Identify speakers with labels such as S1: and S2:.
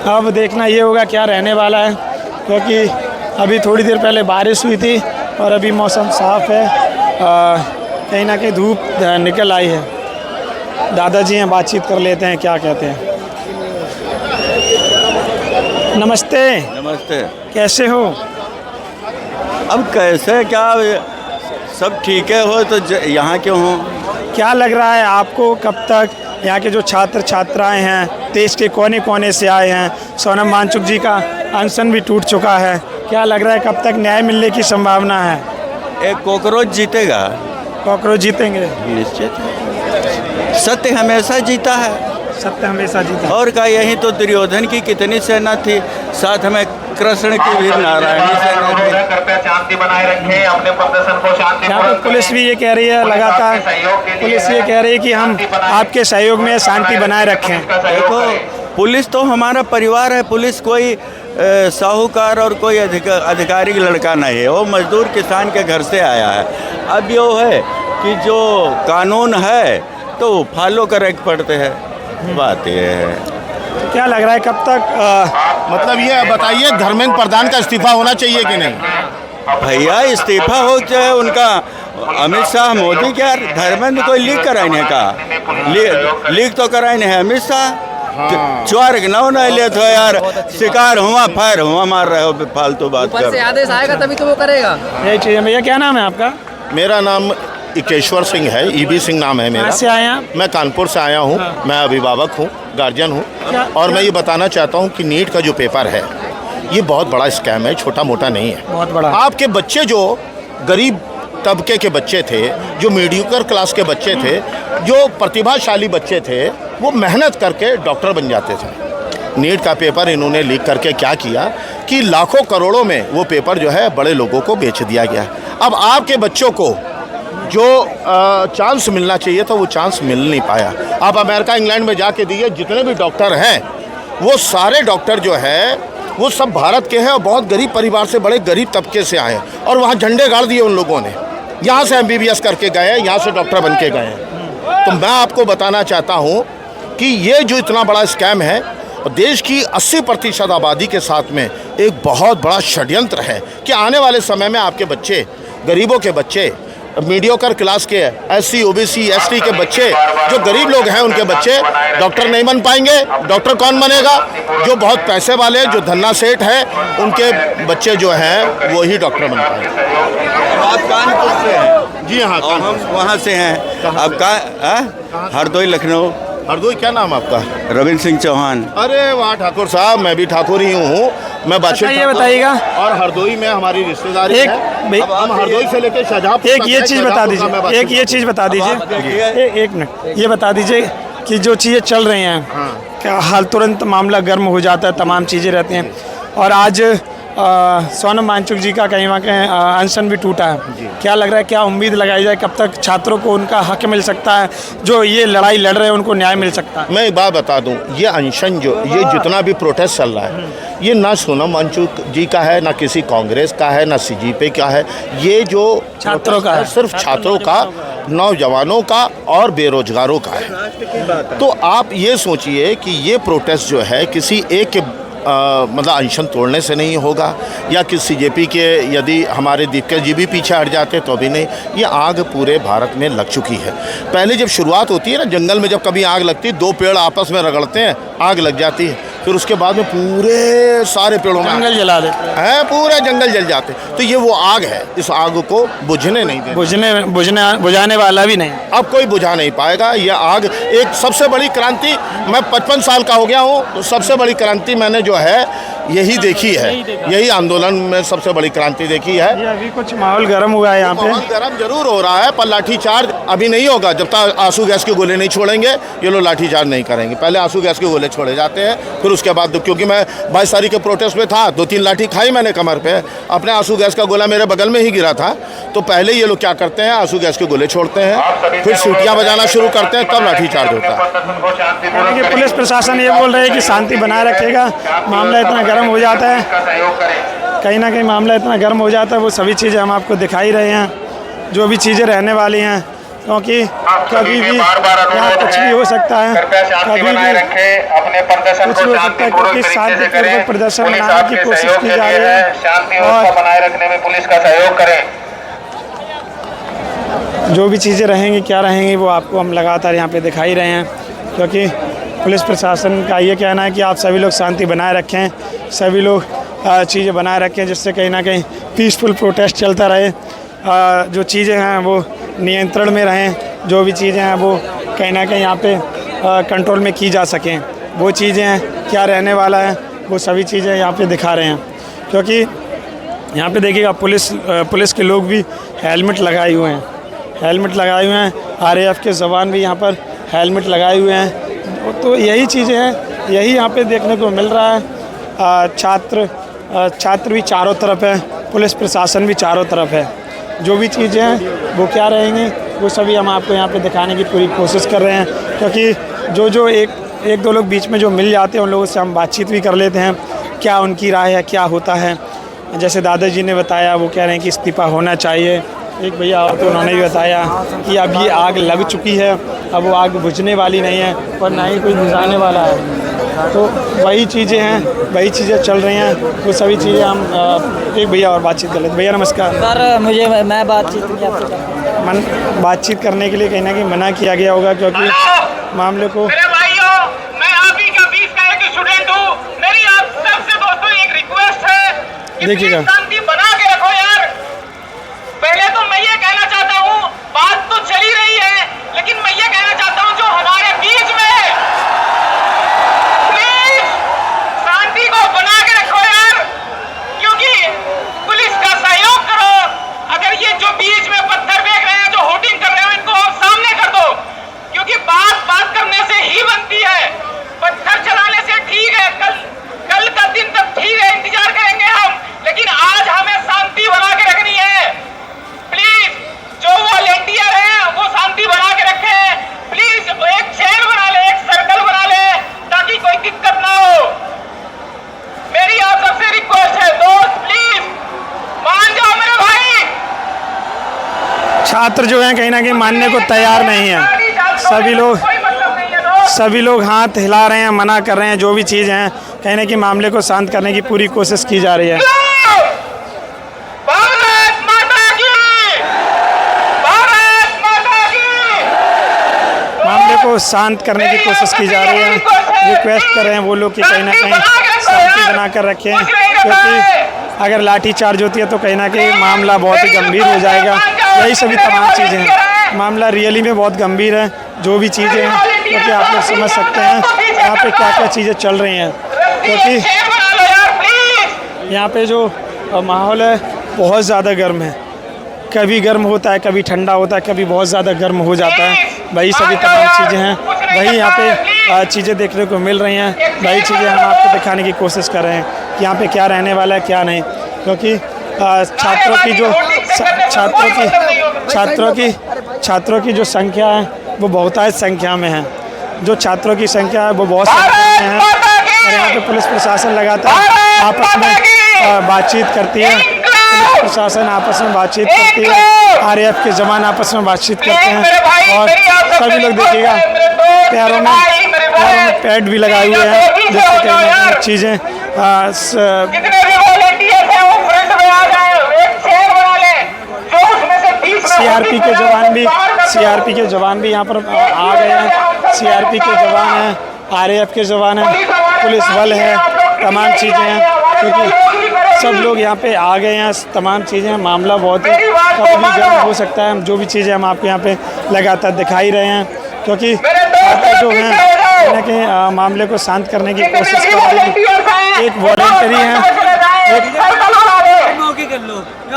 S1: अब देखना ये होगा क्या रहने वाला है, क्योंकि अभी थोड़ी देर पहले बारिश हुई थी और अभी मौसम साफ़ है। कहीं ना कहीं धूप निकल आई है। दादाजी हैं, बातचीत कर लेते हैं, क्या कहते हैं। नमस्ते।
S2: नमस्ते।
S1: कैसे हो?
S2: अब कैसे क्या, सब ठीक है हो तो यहाँ क्यों हो?
S1: क्या लग रहा है आपको, कब तक यहाँ के जो छात्र छात्राएं हैं देश के कोने कोने से आए हैं, सोनम वांगचुक जी का अनशन भी टूट चुका है, क्या लग रहा है कब तक न्याय मिलने की संभावना है?
S2: एक कॉकरोच जीतेगा।
S1: कॉकरोच जीतेंगे?
S2: निश्चित। सत्य हमेशा जीता है।
S1: सत्य हमेशा जीता है।
S2: और का यही तो दुर्योधन की कितनी सेना थी, साथ में कृष्ण की भी नारायणी सेना थी।
S3: शांति बनाए रखें, अपने प्रदर्शन को शांति।
S1: यहाँ पर पुलिस भी ये कह रही है, लगातार पुलिस ये कह रही है कि हम आपके सहयोग में शांति बनाए रखें।
S2: देखो, पुलिस तो हमारा परिवार है। पुलिस कोई साहूकार और कोई अधिकारी लड़का नहीं है, वो मजदूर किसान के घर से आया है। अब यो है कि जो कानून है तो फॉलो करे पड़ते हैं, बात ये है।
S1: क्या लग रहा है कब तक
S4: मतलब ये बताइए, धर्मेंद्र प्रधान का इस्तीफा होना चाहिए कि नहीं?
S2: भैया इस्तीफा हो चाहे उनका, अमित शाह मोदी क्या, धर्मेंद्र कोई लीक कराए नहीं का, लीक तो कराए नहीं है अमित शाह। चोर नौ नहीं ले तो यार, शिकार हुआ फायर हुआ मार रहे हो, फालतू बात कर।
S5: से आदेश आएगा तभी तो वो करेगा।
S1: यही चीज़ है। भैया क्या नाम है आपका?
S4: मेरा नाम इकेश्वर सिंह है, ईबी सिंह नाम है मेरा।
S1: कहाँ से आए हैं आप?
S4: मैं कानपुर से आया हूँ।
S1: हाँ।
S4: मैं अभिभावक हूँ, गार्जियन हूँ। और मैं ये बताना चाहता हूँ कि नीट का जो पेपर है ये बहुत बड़ा स्कैम है, छोटा मोटा नहीं है।
S1: बहुत बड़ा।
S4: आपके बच्चे जो गरीब तबके के बच्चे थे, जो मीडियोकर क्लास के बच्चे थे, जो प्रतिभाशाली बच्चे थे, वो मेहनत करके डॉक्टर बन जाते थे। नीट का पेपर इन्होंने लीक करके क्या किया कि लाखों करोड़ों में वो पेपर जो है बड़े लोगों को बेच दिया गया। अब आपके बच्चों को जो चांस मिलना चाहिए था वो चांस मिल नहीं पाया। आप अमेरिका इंग्लैंड में जाके दिए, जितने भी डॉक्टर हैं वो सारे डॉक्टर जो है वो सब भारत के हैं और बहुत गरीब परिवार से, बड़े गरीब तबके से आए हैं। और वहाँ झंडे गाड़ दिए उन लोगों ने, यहाँ से MBBS करके गए, यहाँ से डॉक्टर बन के गए। तो मैं आपको बताना चाहता हूँ कि ये जो इतना बड़ा स्कैम है, देश की 80% आबादी के साथ में एक बहुत बड़ा षड्यंत्र है कि आने वाले समय में आपके बच्चे, गरीबों के बच्चे, मीडियोकर क्लास के SC OBC ST के बच्चे, जो गरीब लोग हैं उनके बच्चे डॉक्टर नहीं बन पाएंगे। डॉक्टर कौन बनेगा? जो बहुत पैसे वाले, जो धन्ना सेठ है, उनके बच्चे जो हैं वो ही डॉक्टर बन पाएंगे।
S2: आप कानपुर से हैं?
S4: जी हाँ,
S2: और हम वहाँ से हैं। अब का हरदोई लखनऊ।
S4: हरदोई, क्या नाम आपका?
S2: रविंद्र सिंह चौहान।
S4: अरे वाह ठाकुर साहब, मैं भी ठाकुर ही हूँ। मैं
S1: अच्छा ये बताइएगा,
S4: और हरदोई में हमारी रिश्तेदारी
S1: एक
S4: है। अब हम हरदोई से लेकर शाहजहांपुर,
S1: एक ये चीज़ बता दीजिए, एक ये चीज़ बता दीजिए, एक मिनट ये बता दीजिए कि जो चीज़ें चल रही हैं, क्या हाल तुरंत मामला गर्म हो जाता है, तमाम चीज़ें रहती हैं। और आज सोनम वांगचुक जी का कहीं ना कहीं अनशन भी टूटा है। क्या लग रहा है, क्या उम्मीद लगाई जाए, कब तक छात्रों को उनका हक मिल सकता है, जो ये लड़ाई लड़ रहे हैं उनको न्याय मिल सकता है?
S4: मैं एक बात बता दूं, ये अनशन जो ये जितना भी प्रोटेस्ट चल रहा है, ये ना सोनम वांगचुक जी का है, ना किसी कांग्रेस का है, ना CJP का है। ये जो
S1: छात्रों का है,
S4: सिर्फ छात्रों का, नौजवानों का और बेरोजगारों का है। तो आप ये सोचिए कि ये प्रोटेस्ट जो है किसी एक के मतलब अनशन तोड़ने से नहीं होगा, या कि CJP के यदि हमारे दिग्गज जी भी पीछे हट जाते तो भी नहीं। ये आग पूरे भारत में लग चुकी है। पहले जब शुरुआत होती है ना, जंगल में जब कभी आग लगती है, 2 पेड़ आपस में रगड़ते हैं, आग लग जाती है। फिर उसके बाद में पूरे सारे पेड़ों में
S1: जंगल जला देते
S4: हैं, पूरे जंगल जल जाते। तो ये वो आग है, इस आग को बुझने नहीं देते,
S1: बुझाने वाला भी नहीं।
S4: अब कोई बुझा नहीं पाएगा। यह आग एक सबसे बड़ी क्रांति, मैं 55 साल का हो गया हूँ, तो सबसे बड़ी क्रांति मैंने जो है यही देखी है, यही आंदोलन में सबसे बड़ी क्रांति देखी है।
S1: ये अभी कुछ माहौल गर्म हुआ है यहाँ पे,
S4: माहौल गर्म जरूर हो रहा है, पर लाठीचार्ज अभी नहीं होगा जब तक आंसू गैस के गोले नहीं छोड़ेंगे। ये लोग लाठीचार्ज नहीं करेंगे, पहले आंसू गैस के गोले छोड़े जाते हैं, फिर उसके बाद, क्योंकि मैं 22 तारीख के प्रोटेस्ट में था, 2-3 लाठी खाई मैंने कमर पे, अपने आंसू गैस का गोला मेरे बगल में ही गिरा था। तो पहले ये लोग क्या करते हैं, आंसू गैस के गोले छोड़ते हैं, फिर सीटियाँ बजाना शुरू करते हैं, तब लाठीचार्ज होता है।
S1: पुलिस प्रशासन ये बोल रहे हैं कि शांति बनाए रखेगा, मामला इतना गर्म हो जाता है, कहीं ना कहीं मामला इतना गर्म हो जाता है, वो सभी चीज़ें हम आपको दिखाई रहे हैं। जो भी चीज़ें रहने वाली हैं क्योंकि
S3: आप सभी
S1: कभी
S3: से
S1: भी
S3: बार-बार
S1: यहाँ
S3: अनुरोध
S1: कुछ
S3: है,
S1: भी हो सकता है,
S3: कृपया शांति
S1: कभी
S3: बनाए
S1: भी
S3: रखें, अपने प्रदर्शन
S1: कुछ
S3: को
S1: भी हो सकता है,
S3: शांतिपूर्वक
S1: क्योंकि
S3: तरीके से
S1: शांतिपूर्वक
S3: करें।
S1: प्रदर्शन
S3: पुलिस
S1: बनाने की
S3: आपके
S1: कोशिश
S3: सहयोग
S1: की
S3: के
S1: जा
S3: लिए
S1: रही है
S3: है, शांति
S1: और
S3: व्यवस्था बनाए रखने में पुलिस का सहयोग करें।
S1: जो भी चीज़ें रहेंगी क्या रहेंगी वो आपको हम लगातार यहाँ पे दिखा ही रहे हैं, क्योंकि पुलिस प्रशासन का ये कहना है कि आप सभी लोग शांति बनाए रखें, सभी लोग चीज़ें बनाए रखें, जिससे कहीं ना कहीं पीसफुल प्रोटेस्ट चलता रहे, जो चीज़ें हैं वो नियंत्रण में रहें, जो भी चीज़ें हैं वो कहीं ना कहीं यहाँ पे कंट्रोल में की जा सकें। वो चीज़ें हैं क्या रहने वाला है वो सभी चीज़ें यहाँ पे दिखा रहे हैं, क्योंकि यहाँ पे देखिएगा पुलिस के लोग भी हेलमेट लगाए हुए हैं, हेलमेट लगाए हुए हैं, RAF के जवान भी यहाँ पर हेलमेट लगाए हुए हैं। तो यही चीज़ें हैं, यही यहाँ पे देखने को मिल रहा है। छात्र भी चारों तरफ है, पुलिस प्रशासन भी चारों तरफ है। जो भी चीज़ें हैं वो क्या रहेंगी वो सभी हम आपको यहाँ पे दिखाने की पूरी कोशिश कर रहे हैं, क्योंकि जो एक दो लोग बीच में जो मिल जाते हैं उन लोगों से हम बातचीत भी कर लेते हैं, क्या उनकी राय है, क्या होता है। जैसे दादाजी ने बताया, वो कह रहे हैं कि इस्तीफ़ा होना चाहिए। एक भैया और तो उन्होंने भी बताया कि अब ये आग लग चुकी है, अब वो आग बुझने वाली नहीं है और ना ही कोई बुझाने वाला है। तो वही चीज़ें हैं, वही चीज़ें चल रही हैं, वो सभी चीज़ें हम एक भैया और बातचीत कर लेते। भैया नमस्कार।
S5: सर मैं बातचीत नहीं आपसे कर
S1: बातचीत करने के लिए कहीं ना कहीं मना किया गया होगा, क्योंकि मामले को
S3: मेरे भाइयों, मैं आप ही का 20 का एक स्टूडेंट हूँ। मेरी आप सबसे दोस्तों एक रिक्वेस्ट है कि
S1: देखिएगा।
S3: प्लीज शांति बना के रखो यार। पहले तो मैं ये कहना चाहता हूँ, बात तो चली रही है, लेकिन मैं ये कहना चाहता हूँ जो हमारे बीच में है, प्लीज शांति को बना के रखो यार, क्योंकि पुलिस का सहयोग करो। अगर ये जो बीच में पत्थर फेंक रहे हैं, जो होर्डिंग कर रहे हो, इनको आप सामने कर दो, क्योंकि बात करने से ही बनती है। पत्थर चलाने से ठीक है, कल का दिन तक ठीक है, इंतजार करेंगे हम, लेकिन आज हमें शांति बना के रखनी है। प्लीज जो वॉलेंटियर हैं वो शांति बना के रखें। प्लीज एक चेन बना ले, एक सर्कल बना ले, ताकि कोई दिक्कत ना हो। मेरी आप सबसे रिक्वेस्ट है दोस्त, प्लीज मान जाओ मेरे भाई।
S1: छात्र जो हैं कहीं ना कहीं मानने को तैयार नहीं है। सभी लोग हाथ हिला रहे हैं, मना कर रहे हैं। जो भी चीज़ हैं कहीं ना कहीं मामले को शांत करने की पूरी कोशिश की जा रही है।
S3: भारत माता की, भारत माता की।
S1: मामले को शांत करने की कोशिश की जा रही है। रिक्वेस्ट कर रहे हैं वो लोग कि कहीं ना कहीं शांति बना कर रखें, क्योंकि अगर लाठी चार्ज होती है तो कहीं ना कहीं मामला बहुत ही गंभीर हो जाएगा। यही सभी तमाम चीज़ें हैं, मामला रियली में बहुत गंभीर है। जो भी चीज़ें हैं, क्योंकि आप लोग समझ सकते हैं यहाँ पे क्या क्या चीज़ें चल रही हैं, क्योंकि यहाँ पे जो माहौल है बहुत ज़्यादा गर्म है। कभी गर्म होता है, कभी ठंडा होता है, कभी बहुत ज़्यादा गर्म हो जाता है। वही सभी तमाम चीज़ें हैं, वही यहाँ पे चीज़ें देखने को मिल रही हैं। वही चीज़ें हम आपको दिखाने की कोशिश कर रहे हैं कि यहाँ पे क्या रहने वाला है क्या नहीं, क्योंकि छात्रों की जो संख्या है वो बहुतायत संख्या में है। जो छात्रों की संख्या है वो बहुत संख्या में है, और यहाँ पे पुलिस प्रशासन लगातार आपस में बातचीत करती है। पुलिस प्रशासन आपस में बातचीत करती है, RAF के जवान आपस में बातचीत करते हैं, और सभी लोग देखिएगा पैरों में पैड भी लगाए हुए हैं, जिससे कहीं चीज़ें CRP के जवान भी यहाँ पर आ गए हैं। CRP के जवान हैं, RAF के जवान हैं, पुलिस बल है, तमाम चीज़ें हैं, क्योंकि सब लोग यहाँ पे आ गए हैं। तमाम चीज़ें, मामला बहुत ही कभी भी गर्म हो सकता है। जो भी चीज़ें हम आपको यहाँ पे लगातार दिखाई रहे हैं, क्योंकि जो हैं कहीं ना कहीं मामले को शांत करने की कोशिश कर रहे हैं। एक वॉलंटरी हैं, एक